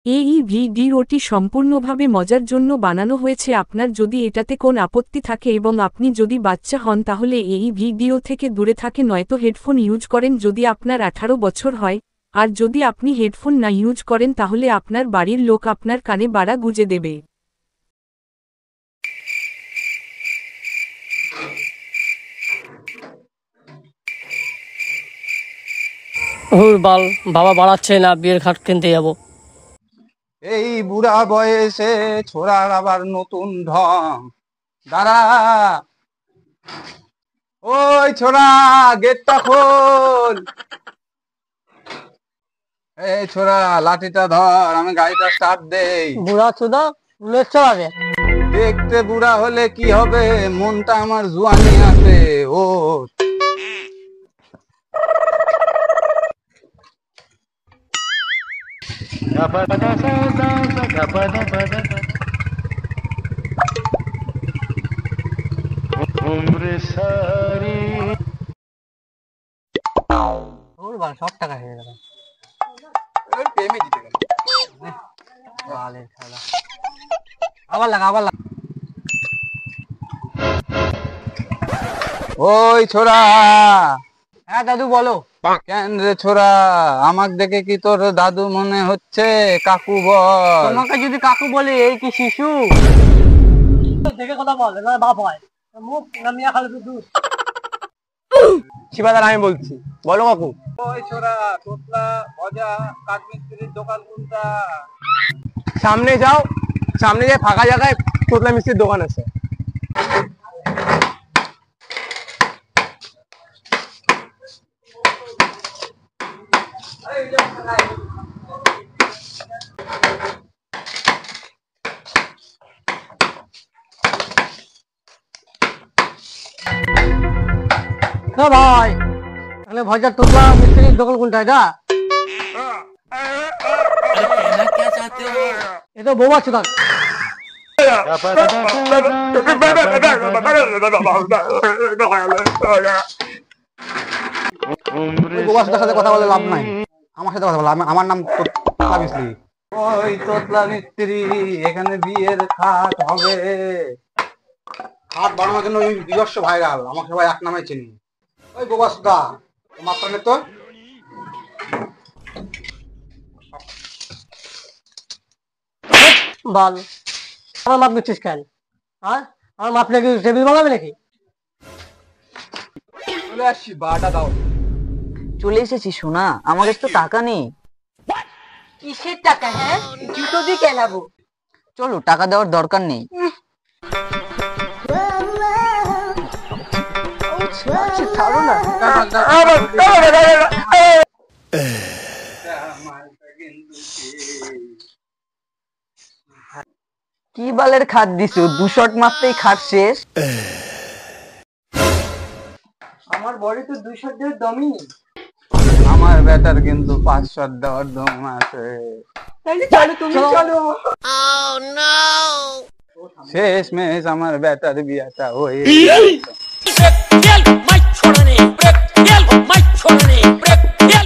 এই ভিডিওটি সম্পূর্ণভাবে মজার জন্য বানানো হয়েছে। আপনার যদি এটাতে কোন আপত্তি থাকে এবং আপনি যদি বাচ্চা হন তাহলে এই ভিডিও থেকে দূরে থাকে, নয়তো হেডফোন ইউজ করেন যদি আপনার 18 বছর হয়। আর যদি আপনি হেডফোন না ইউজ করেন তাহলে আপনার বাড়ির লোক আপনার কানে বাড়া গুজে দেবে। বাল বাবা বাড়াচ্ছে না, বিয়ের খাট কিনতে যাবো। এই বুড়া বয়সে ছোড়ার আবার নতুন ঢং। দাঁড়া, ওই ছোড়া গেটটা খোল। এই ছোড়া লাঠিটা ধর, আমি গাড়িটা স্টার্ট দেই। বুড়া চোদা বুলেট চালাবে। দেখতে বুড়া হলে কি হবে, মনটা আমার জুয়ানি আছে। ও সব টাকা হয়ে গেল। আবার লাগা আবার লাগা। ওই ছোড়া। হ্যাঁ দাদু বলো। কেন রে ছোড়া, আমাকে দেখে কি তোর দাদু মনে হচ্ছে? কাকু বল। তোমাকে যদি কাকু বলি এই কি শিশু? দেখে কথা বল, এবার বাপ হয়। মুখ নামিয়া খালে দুধ। শিবাদার আমি বলছি, বলো কাকু। ওই ছোড়া, তোতলা ভজা কাঠমিস্ত্রির দোকান কোনটা? সামনে যাও, সামনে যে ফাঁকা জায়গায় তোতলা মিস্ত্রির দোকান আছে। ভাই তাহলে ভজা তোতলা মিস্ত্রির দোকান কোনটা? এটা বোবা চোদা। সাথে কথা বলে লাভ নাই, আমার সাথে কথা বলে। আমার নাম তোতলা মিস্ত্রি। ওই তোতলা মিস্ত্রি, এখানে বিয়ের খাট হবে। খাট বানানোর জন্য নিজস্ব ভাইরাল, আমাকে সবাই এক নামে চিনি। ওই বোবা সুদা, মাত্রা নে তো। বল, আমার মাপ নিচ্ছিস কেন? হ্যাঁ, আমার মাপ নাকি টেবিল বানাবে নাকি? চলে আসছি, বাটা দাও। চলে এসেছি সোনা, আমার কাছে তো টাকা নেই। কিসের টাকা? হ্যাঁ, জুতো দিয়ে কেনাবো। চলো, টাকা দেওয়ার দরকার নেই। ছাড়ো না। কি বালের খাট দিছো? 2 শট মারতেই খাট শেষ। আমার বডি তো 2 শট দেওয়ার দমই নেই। আমার ব্যাটার কিন্তু 5 শট দেওয়ার দম আছে। তাহলে চলো, তুমি চলো। শেষ মেশ আমার ব্যাটার বিয়াটা হয়ে